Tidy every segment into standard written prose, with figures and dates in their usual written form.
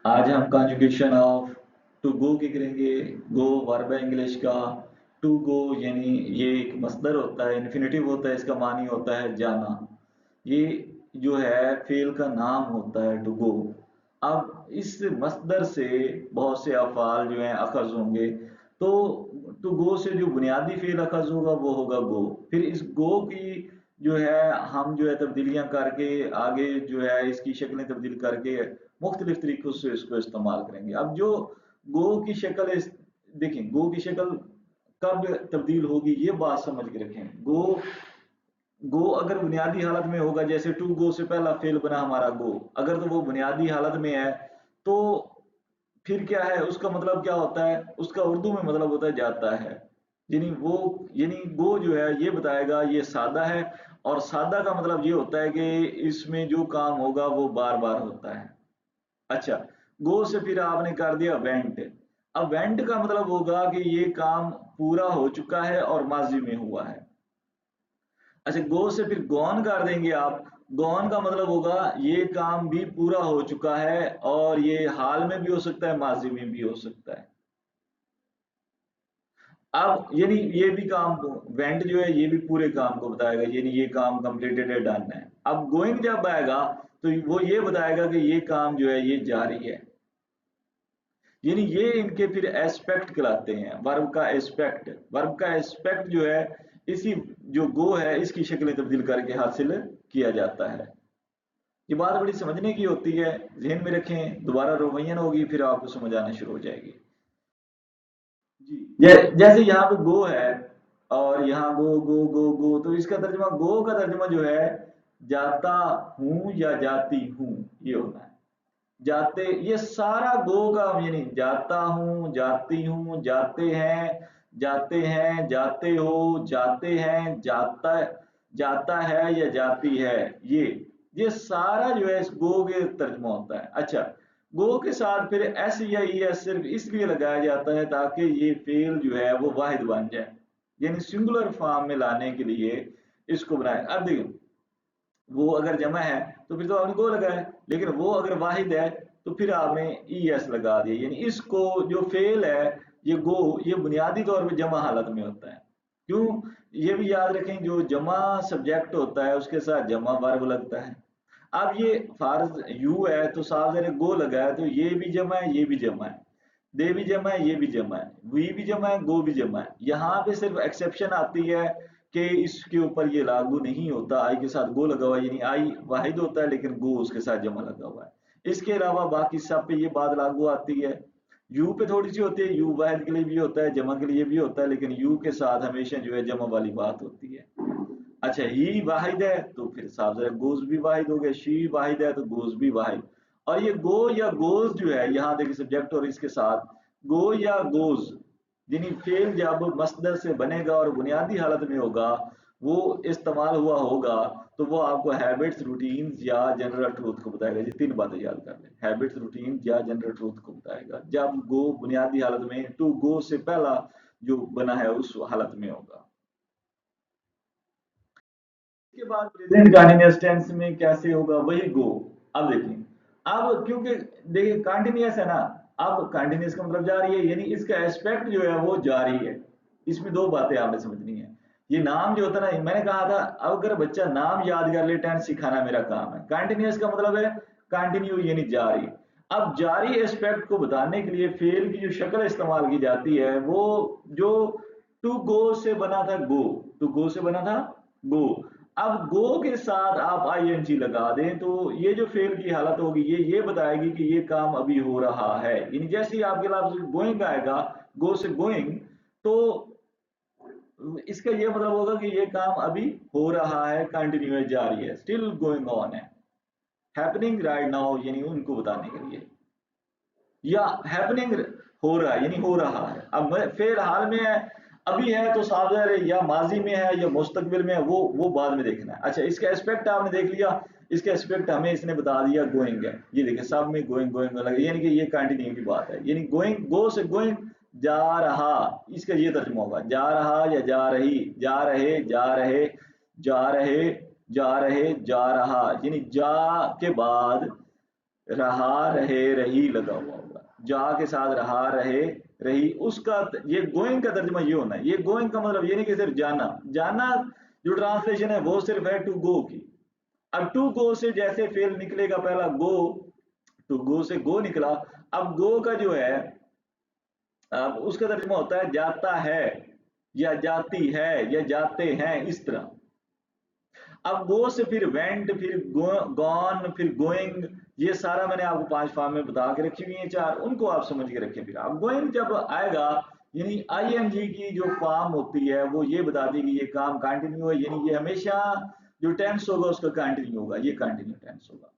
आज हम conjugation of to go की करेंगे। गो वर्ब है इंग्लिश का। टू गो यानी ये एक मस्दर होता है, इन्फिनेटिव होता है, इसका मानी होता है जाना। ये जो है फेल का नाम होता है टू गो। अब इस मस्दर से बहुत से अफ़ाल जो हैं अखज़ होंगे। तो टू गो से जो बुनियादी फेल अखज़ होगा वो होगा गो। फिर इस गो की जो है हम जो है तब्दीलियां करके आगे जो है इसकी शक्लें तब्दील करके मुख्तलिफ तरीकों से इसको इस्तेमाल करेंगे। अब जो गो की शक्ल देखें, गो की शक्ल कब तब्दील होगी ये बात समझ के रखें। गो गो अगर बुनियादी हालत में होगा, जैसे टू गो से पहला फेल बना हमारा गो, अगर तो वो बुनियादी हालत में है तो फिर क्या है, उसका मतलब क्या होता है, उसका उर्दू में मतलब होता है जाता है। यानी वो यानी गो जो है ये बताएगा ये सादा है। और सादा का मतलब ये होता है कि इसमें जो काम होगा वो बार बार होता है। अच्छा, गो से फिर आपने कर दिया वेंट। अब वेंट का मतलब होगा कि ये काम पूरा हो चुका है और माजी में हुआ है। अच्छा, गो से फिर गॉन कर देंगे आप। गॉन का मतलब होगा ये काम भी पूरा हो चुका है और ये हाल में भी हो सकता है, माजी में भी हो सकता है। अब यानी ये भी काम वेंट जो है ये भी पूरे काम को बताएगा, यानी ये काम कंप्लीटेड है, डन है। अब गोइंग जब आएगा तो वो ये बताएगा कि ये काम जो है ये जारी है। यानी ये इनके फिर एस्पेक्ट कहलाते हैं, वर्ब का एस्पेक्ट। वर्ब का एस्पेक्ट जो है इसी जो गो है इसकी शक्लें तब्दील करके हासिल किया जाता है। ये बात बड़ी समझने की होती है, ज़हन में रखें, दोबारा रोमैयन होगी फिर आपको समझ आना शुरू हो जाएगी। जी, जैसे यहाँ पे गो है और यहाँ गो गो गो गो, तो इसका तर्जुमा, गो का तर्जुमा जो है जाता हूँ या जाती हूँ, ये होता है। जाते, ये सारा गो का यानी जाता हूँ, जाती हूँ, जाते हैं, जाते हो, जाते हैं, जाता है या जाती है, ये सारा जो है इस गो के तर्जुमा होता है। अच्छा, गो के साथ फिर एस या ई एस सिर्फ इसलिए लगाया जाता है ताकि ये फेल जो है वो वाहिद बन जाए, यानी सिंगुलर फॉर्म में लाने के लिए इसको बनाया। अब देखिए, वो अगर जमा है तो फिर तो आपने गो लगाया, लेकिन वो अगर वाहिद है तो फिर आपने ई एस लगा दिया। यानी इसको जो फेल है ये गो, ये बुनियादी तौर पे जमा हालत में होता है। क्यों, ये भी याद रखें, जो जमा सब्जेक्ट होता है उसके साथ जमा वर्ब लगता है। अब ये फार्ज यू है तो साफ ज़ाहिर है गो लगा है तो ये भी जमा है, ये भी जमा है, दे भी जमा है, ये भी जमा है, वी भी जमा है, गो भी जमा है। यहाँ पे सिर्फ एक्सेप्शन आती है कि इसके ऊपर ये लागू नहीं होता, आई के साथ गो लगा हुआ है, यानी आई वाहिद होता है लेकिन गो उसके साथ जमा लगा हुआ है। इसके अलावा बाकी सब पे ये बात लागू आती है। यू पे थोड़ी सी होती है, यू वाहिद के लिए भी होता है, जमा के लिए भी होता है, लेकिन यू के साथ हमेशा जो है जमा वाली बात होती है। अच्छा, ही वाहिद है तो फिर साफ ज़ाहिर गोज़ भी वाहिद हो गया, शी वाहिद है तो गोज़ भी वाहिद। और ये गो या गोज़ जो है यहाँ देखिए सब्जेक्ट और इसके साथ गो या गोज़, यानी फेल जब मस्दर से बनेगा और बुनियादी हालत में होगा, वो इस्तेमाल हुआ होगा, तो वो आपको हैबिट्स, रूटीन्स या जनरल ट्रूथ को बताएगा। ये तीन बातें याद कर लें, हैबिट्स, रूटीन या जनरल ट्रूथ को बताएगा जब गो बुनियादी हालत में टू गो से पहला जो बना है उस हालत में होगा। इसके बाद प्रेजेंट कंटीन्यूअस टेंस में कैसे होगा, वही गो। अब देखिए, अब क्योंकि देखिए कंटीन्यूअस है ना, अब कंटीन्यूअस का मतलब जारी है, यानी इसका एस्पेक्ट जो है वो जारी है। इसमें दो बातें आपने समझनी है। ये नाम जो होता है ना, मैंने कहा था अगर बच्चा नाम याद कर ले, टेंस सिखाना मेरा काम है। कंटीन्यूअस का मतलब है कंटिन्यू यानी जारी। अब जारी एस्पेक्ट को बताने के लिए फेल की जो शक्ल इस्तेमाल की जाती है वो जो टू गो से बना था, गो, टू गो से बना था गो। अब गो के साथ आप आईएनजी लगा दें तो ये जो फेल की हालत होगी ये बताएगी कि ये काम अभी हो रहा है। यानी जैसे ही आपके लफ्ज गोइंग आएगा, गो से गोइंग, तो इसका ये मतलब होगा कि ये काम अभी हो रहा है, कंटिन्यूअस जारी है, स्टिल गोइंग ऑन है, हैपनिंग राइट नाउ, यानी उनको बताने के लिए। या हैपनिंग हो रहा है यानी हो रहा है। अब फिर हाल में है, अभी है तो साफ ज़ाहिर है या माजी में है या मुस्तकबिल में है, वो बाद में देखना है। अच्छा, इसका एस्पेक्ट आपने देख लिया, इसका एस्पेक्ट हमें इसने बता दिया गोइंग है। ये देखिए सब में गोइंग गोइंग लगे, यानी कि ये कंटिन्यू की बात है, यानी गोइंग, गो से गोइंग, जा रहा, इसका ये तर्जुमा होगा, जा रहा या जा रही, जा रहे, जा रहे, जा रहे, जा रहे, जा रहा, यानी जा के बाद रहा रहे रही लगा हुआ होगा, जा के साथ रहा रहे रही, उसका ये गोइंग का तर्जुमा ये होना है। ये गोइंग का मतलब ये नहीं कि सिर्फ जाना, जाना जो ट्रांसलेशन है वो सिर्फ है टू गो की। अब टू गो से जैसे फेल निकलेगा, पहला गो, टू गो से गो निकला, अब गो का जो है अब उसका तर्जुमा होता है जाता है या जाती है या जाते हैं, इस तरह। अब गो से फिर वेंट, फिर गॉन, फिर गोइंग, ये सारा मैंने आपको 5 फॉर्म में बता के रखी हुई है, 4, उनको आप समझ के रखें। फिर आप गोइंग जब आएगा, यानी आईएनजी की जो फॉर्म होती है वो ये बताती है कि ये काम कंटिन्यू है, यानी ये हमेशा जो टेंस होगा उसका कंटिन्यू होगा, ये कंटिन्यू टेंस होगा।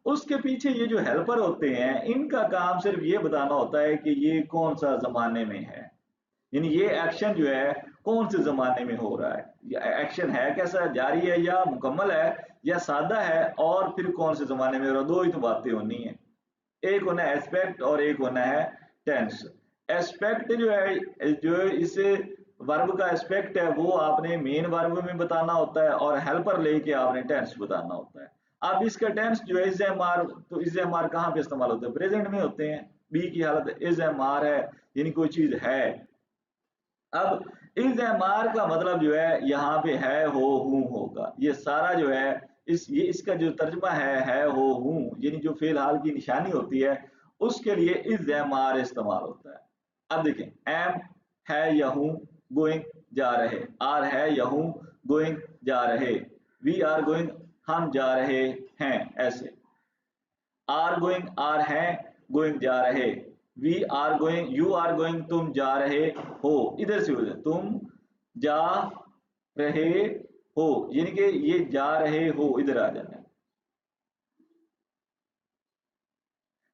उसके पीछे ये जो हेल्पर होते हैं इनका काम सिर्फ ये बताना होता है कि ये कौन सा जमाने में है, यानी ये एक्शन जो है कौन से जमाने में हो रहा है, एक्शन है कैसा, जारी है या मुकम्मल है या सादा है, और फिर कौन से जमाने में हो रहा है। दो ही तो बातें होनी है, एक होना है एस्पेक्ट और एक होना है टेंस। एस्पेक्ट जो है, जो इस वर्ब का एस्पेक्ट है वो आपने मेन वर्ब में बताना होता है, और हेल्पर लेके आपने टेंस बताना होता है। अब इसका टेंस जो है इज एम आर, तो इज एम आर कहाँ पे इस्तेमाल होते हैं, प्रेजेंट में होते हैं। बी की हालत इज एम आर है, यानी कोई चीज है। अब इज एम आर का मतलब जो है यहाँ पे है हो हूं होगा, ये सारा जो है ये इसका जो तर्जमा है हो हूं, यानी जो फिलहाल की निशानी होती है उसके लिए इज एम आर इस्तेमाल होता है। अब देखें, एम है या हूं, गोइंग जा रहे, आर है या हूं, गोइंग जा रहे, वी आर गोइंग हम जा रहे हैं, ऐसे आर गोइंग आर हैं, गोइंग जा रहे, we are going you are going तुम जा रहे हो, इधर से उधर तुम जा रहे हो, यानी कि ये जा रहे हो इधर आ जाना है।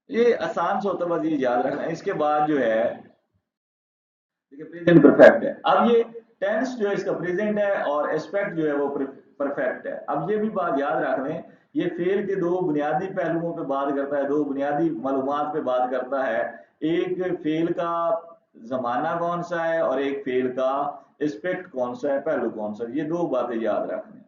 ये आसान सा होता है, बस ये याद रखना है। इसके बाद जो है देखिए प्रेजेंट परफेक्ट है। अब ये टेंस जो है इसका प्रेजेंट है और एस्पेक्ट जो है वो परफेक्ट है। अब ये भी बात याद रख लें, ये फेल के दो बुनियादी पहलुओं पे बात करता है, दो बुनियादी मालूमात पे बात करता है। एक फेल का जमाना कौन सा है और एक फेल का एस्पेक्ट कौन सा है, पहलू कौन सा है, ये दो बातें याद रखनी।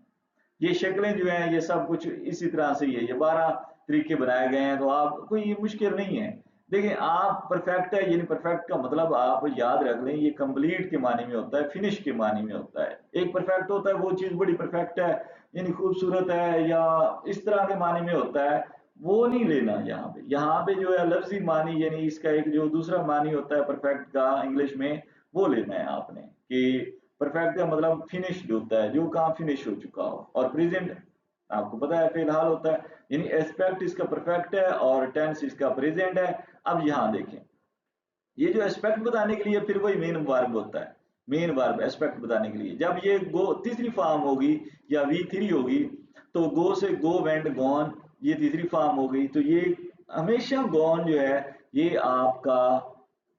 ये शक्लें जो हैं ये सब कुछ इसी तरह से ही है, ये 12 तरीके बनाए गए हैं, तो आप कोई ये मुश्किल नहीं है। देखिए आप परफेक्ट है, यानी परफेक्ट का मतलब आप याद रख लें ये कंप्लीट के मानी में होता है, फिनिश के मानी में होता है। एक परफेक्ट होता है वो चीज बड़ी परफेक्ट है, यानी खूबसूरत है या इस तरह के मानी में होता है, वो नहीं लेना यहाँ पे। यहाँ पे जो है लफ्जी मानी, यानी इसका एक जो दूसरा मानी होता है परफेक्ट का इंग्लिश में, वो लेना है आपने, कि परफेक्ट का मतलब फिनिश्ड होता है, जो काम फिनिश हो चुका हो। और प्रेजेंट आपको पता है फिलहाल होता है, यानी एस्पेक्ट इसका परफेक्ट है और टेंस इसका प्रेजेंट है। अब यहाँ देखें, ये जो एस्पेक्ट बताने के लिए फिर वही मेन वर्ब होता है, मेन वर्ब एस्पेक्ट बताने के लिए। जब ये गो तीसरी फॉर्म होगी या V3 होगी, तो गो से गो वेंट गॉन, ये तीसरी फॉर्म हो गई, तो ये हमेशा गॉन जो है ये आपका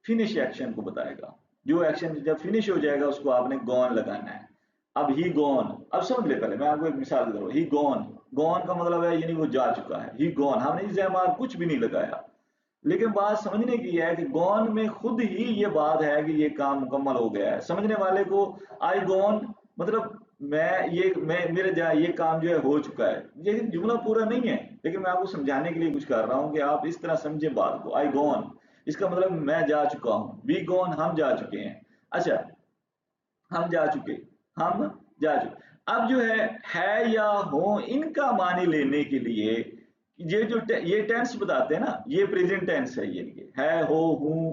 फिनिश एक्शन को बताएगा। जो एक्शन जब फिनिश हो जाएगा उसको आपने गॉन लगाना है। अब ही गॉन, अब समझ ले, पहले मैं आपको एक मिसाल दे रहा हूँ। ही गॉन, गॉन का मतलब है यानी वो जा चुका है, ही गॉन, हमने इस कुछ भी नहीं लगाया। लेकिन बात समझने की है कि गॉन में खुद ही ये बात है कि ये काम मुकम्मल हो गया है। समझने वाले को आई गॉन मतलब मैं मेरे जा ये काम जो है हो चुका है, ये जुमला पूरा नहीं है, लेकिन मैं आपको समझाने के लिए कुछ कर रहा हूँ कि आप इस तरह समझे बात को। आई गॉन इसका मतलब मैं जा चुका हूँ, वी गॉन हम जा चुके हैं। अच्छा, हम जा चुके, हम जा चुके। अब जो है या हो, इनका मानी लेने के लिए ये जो ये टेंस बताते हैं ना, ये प्रेजेंट टेंस है, ये है हो हूं,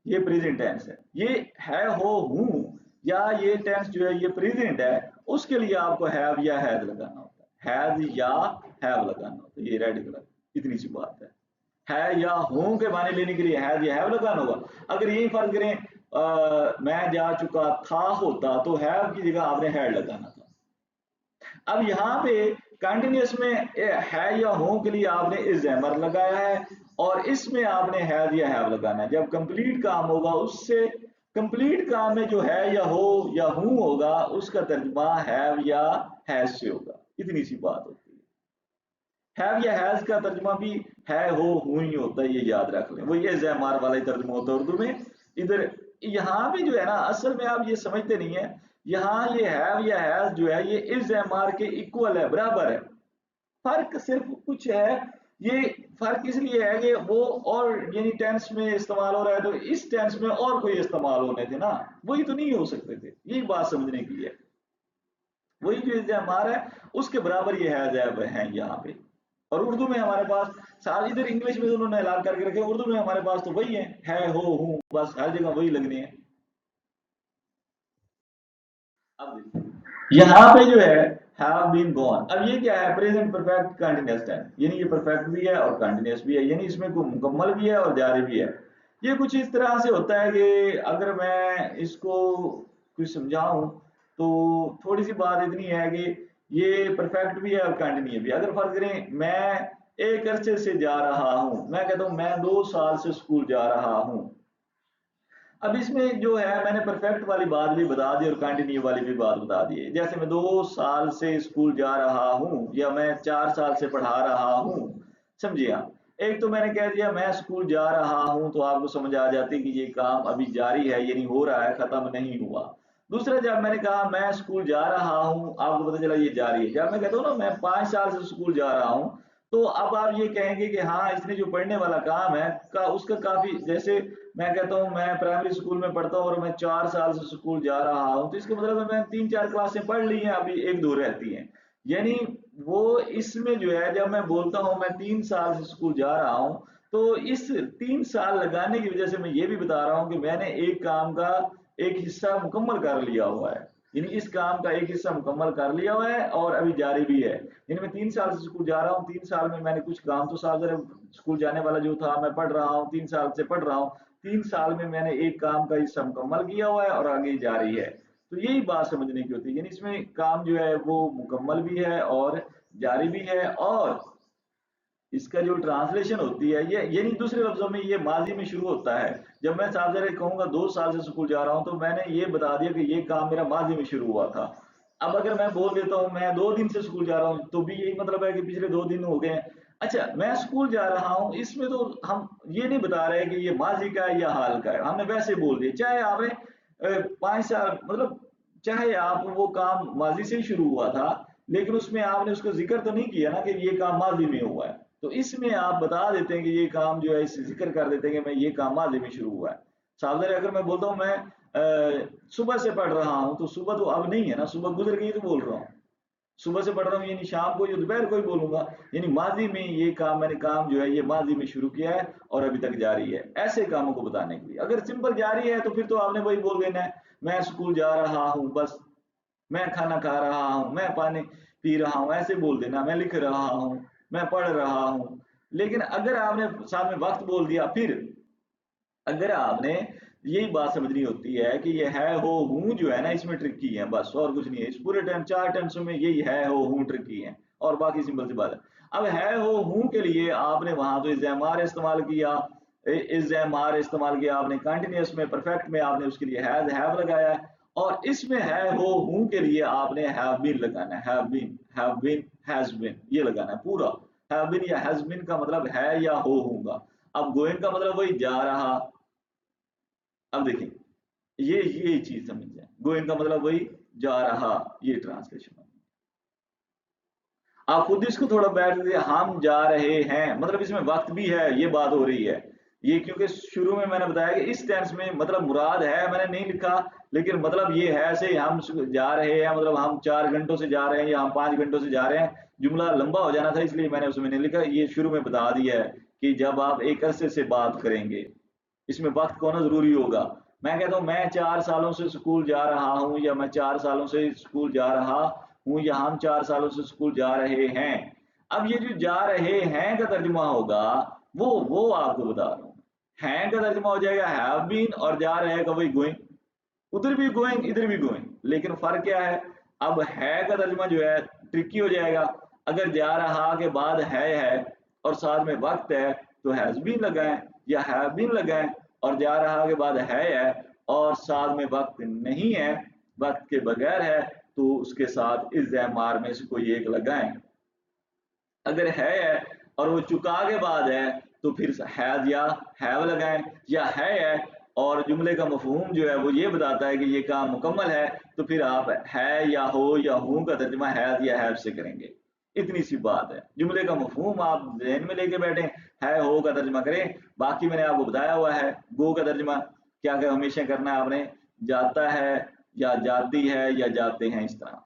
ये प्रेजेंट टेंस है। ये है हो हूं या ये टेंस जो है ये प्रेजेंट है, उसके लिए आपको हैव या हैज लगाना होता है, हैज या हैव लगाना होता है, ये रेड कलर, इतनी सी बात है या हूं के माने लेने के लिए हैज या हैव लगाना होगा। अगर यही फर्ज करें मैं जा चुका था होता, तो हैव की जगह आपने हैड लगाना था। अब यहाँ पे कंटिन्यूस में है या हो के लिए आपने इज एमर लगाया है, और इसमें आपने हैज या हैव लगाना है। जब कंप्लीट काम होगा उससे, कंप्लीट काम में जो है या हो या हूं होगा उसका तर्जुमा हैव या हैज से होगा, इतनी सी बात होती है। हैव या हैज का तर्जुमा भी है हो हूं ही होता है, ये याद रख लें, वो ये जैमार वाला ही तर्जुमा होता है उर्दू में। इधर यहाँ भी जो है ना, असल में आप ये समझते नहीं है, यहाँ ये हैव या हैज जो है ये इज एम आर के इक्वल है, बराबर है। फर्क सिर्फ कुछ है, ये फर्क इसलिए है कि वो और यानी टेंस में इस्तेमाल हो रहा है तो इस टेंस में और कोई इस्तेमाल होने थे ना, वही तो नहीं हो सकते थे, यही बात समझने की है। वही जो इज़्ज़ामार है उसके बराबर ये है जैब है यहाँ पे। और उर्दू में हमारे पास सारे, इधर इंग्लिश में तो उन्होंने ऐलान करके रखे, उर्दू में हमारे पास तो वही है हो हूँ, बस हर जगह वही लगने हैं। अब देखिए यहाँ पे जो है हैव बीन गॉन, अब ये क्या है, प्रेजेंट परफेक्ट कंटीन्यूअस टेंस, यानी ये परफेक्ट भी है और कंटीन्यूअस भी है, यानी इसमें कोई मुकम्मल भी है और जारी भी है। ये कुछ इस तरह से होता है कि अगर मैं इसको कुछ समझाऊं तो थोड़ी सी बात इतनी है कि ये परफेक्ट भी है और कंटिन्यू भी। अगर फर्ज करें, मैं एक अरसे से जा रहा हूं, मैं कहता हूं मैं 2 साल से स्कूल जा रहा हूं। अब इसमें जो है मैंने परफेक्ट वाली बात भी बता दी और कंटिन्यू वाली भी बात बता दी है। जैसे मैं 2 साल से स्कूल जा रहा हूँ या मैं 4 साल से पढ़ा रहा हूँ, समझिए आप। एक तो मैंने कह दिया मैं स्कूल जा रहा हूँ तो आपको समझ आ जाती कि ये काम अभी जारी है, यानी हो रहा है, खत्म नहीं हुआ। दूसरा, जब मैंने कहा मैं स्कूल जा रहा हूँ, आपको पता चला ये जारी है। जब मैं कहता हूँ ना मैं 5 साल से स्कूल जा रहा हूँ, तो अब आप ये कहेंगे कि हाँ इसने जो पढ़ने वाला काम है का उसका काफी, जैसे मैं कहता हूँ मैं प्राइमरी स्कूल में पढ़ता हूँ और मैं 4 साल से स्कूल जा रहा हूँ, तो इसका मतलब है मैं 3-4 क्लासें पढ़ ली हैं, अभी 1-2 रहती हैं। यानी वो इसमें जो है जब मैं बोलता हूँ मैं 3 साल से स्कूल जा रहा हूँ, तो इस 3 साल लगाने की वजह से मैं ये भी बता रहा हूँ कि मैंने एक काम का एक हिस्सा मुकम्मल कर लिया हुआ है, यानी इस काम का एक हिस्सा मुकम्मल कर लिया हुआ है और अभी जारी भी है। यानी मैं 3 साल से स्कूल जा रहा हूँ, 3 साल में मैंने कुछ काम तो साल स्कूल जाने वाला जो था मैं पढ़ रहा हूँ, 3 साल से पढ़ रहा हूँ, 3 साल में मैंने एक काम का हिस्सा मुकम्मल किया हुआ है और आगे जारी है। तो यही बात समझने की होती है, यानी इसमें काम जो है वो मुकम्मल भी है और जारी भी है। और इसका जो ट्रांसलेशन होती है ये, यानी दूसरे लफ्जों में ये माजी में शुरू होता है। जब मैं साहब जरा कहूंगा 2 साल से स्कूल जा रहा हूं, तो मैंने ये बता दिया कि ये काम मेरा माजी में शुरू हुआ था। अब अगर मैं बोल देता हूं मैं 2 दिन से स्कूल जा रहा हूं, तो भी यही मतलब है कि पिछले 2 दिन हो गए हैं। अच्छा, मैं स्कूल जा रहा हूं, इसमें तो हम ये नहीं बता रहे कि ये माजी का है या हाल का है, हमने वैसे बोल दिया। चाहे आपने 5 साल मतलब चाहे आप वो काम माजी से ही शुरू हुआ था, लेकिन उसमें आपने उसका जिक्र तो नहीं किया ना कि ये काम माजी में हुआ है। तो इसमें आप बता देते हैं कि ये काम जो है, इस जिक्र कर देते हैं कि मैं ये काम माजी में शुरू हुआ है। सावधान, अगर मैं बोलता हूँ मैं सुबह से पढ़ रहा हूँ, तो सुबह तो अब नहीं है ना, सुबह गुजर गई तो बोल रहा हूँ। सुबह से पढ़ रहा हूँ यानी शाम को या दोपहर को ही बोलूंगा, यानी माजी में ये काम, मैंने काम जो है ये माजी में शुरू किया है और अभी तक जारी है, ऐसे कामों को बताने के लिए। अगर सिंपल जारी है तो फिर तो आपने वही बोल देना है, मैं स्कूल जा रहा हूँ, बस मैं खाना खा रहा हूँ, मैं पानी पी रहा हूँ, ऐसे बोल देना, मैं लिख रहा हूँ, मैं पढ़ रहा हूँ। लेकिन अगर आपने साथ में वक्त बोल दिया, फिर अगर आपने यही बात समझनी होती है कि ये है हो हूं जो है ना, इसमें ट्रिकी है, बस और कुछ नहीं है। इस पूरे टाइम 4 टेंसों में यही है हो हूं ट्रिकी है, और बाकी सिंपल सी बात है। अब है हो हूं के लिए आपने वहां तो इज़्ज़ामार इस्तेमाल किया, इज़्ज़ामार इस्तेमाल किया आपने, कंटिन्यूअस में परफेक्ट में आपने उसके लिए हैव लगाया है, और इसमें है हो हूं के लिए आपने हैव बीन लगाना है, हैव बीन, हैज बीन, ये लगाना है पूरा। हैव बीन या हैज बीन का मतलब है या हो होगा। अब गोइंग का मतलब वही जा रहा। अब देखिए ये चीज समझ जाए, गोइंग का मतलब वही जा रहा, ये ट्रांसलेशन। आप खुद इसको थोड़ा बैठ दीजिए, हम जा रहे हैं मतलब इसमें वक्त भी है, ये बात हो रही है। ये क्योंकि शुरू में मैंने बताया कि इस टेंस में मतलब मुराद है, मैंने नहीं लिखा, लेकिन मतलब ये है से हम जा रहे हैं, मतलब हम 4 घंटों से जा रहे हैं या हम 5 घंटों से जा रहे हैं। जुमला लंबा हो जाना था इसलिए मैंने उसमें नहीं लिखा, ये शुरू में बता दिया है कि जब आप एक अरसे से बात करेंगे, इसमें वक्त को होना जरूरी होगा। मैं कहता हूँ मैं 4 सालों से स्कूल जा रहा हूँ, या मैं 4 सालों से स्कूल जा रहा हूँ, या हम 4 सालों से स्कूल जा रहे हैं। अब ये जो जा रहे हैं का तर्जुमा होगा, वो आपको बता रहा हूँ। हैं का तर्जुमा हो जाएगा हैव बीन, और जा रहे का वही गोइंग। उधर भी गोइंग, इधर भी गोइंग, लेकिन फर्क क्या है, अब है का तर्जुमा जो है ट्रिकी हो जाएगा। अगर जा रहा के बाद है और साथ में वक्त है, तो हैज बीन लगाएं या हैव बीन लगाएं। और जा रहा के बाद है और साथ में वक्त नहीं है, वक्त के बगैर है, तो उसके साथ इस मार में से कोई एक लगाएं। अगर है और वो चुका के बाद है, तो फिर हैज या हैव लगाएं, या है और जुमले का मफहूम जो है वो ये बताता है कि ये काम मुकम्मल है, तो फिर आप है या हो या हूं का तर्जुमा हैज या हैव से करेंगे। इतनी सी बात है। जुमले का मफहूम आप ज़हन में लेके बैठे, है हो का तर्जमा करें। बाकी मैंने आपको बताया हुआ है, गो का तर्जमा क्या क्या हमेशा करना है आपने, जाता है या जाती है या जाते हैं, इस तरह।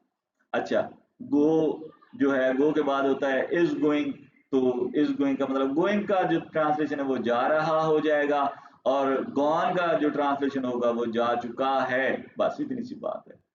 अच्छा, गो जो है, गो के बाद होता है इज गोइंग, तो इज गोइंग का मतलब गोइंग का जो ट्रांसलेशन है वो जा रहा हो जाएगा, और गॉन का जो ट्रांसलेशन होगा वो जा चुका है। बस इतनी सी बात है।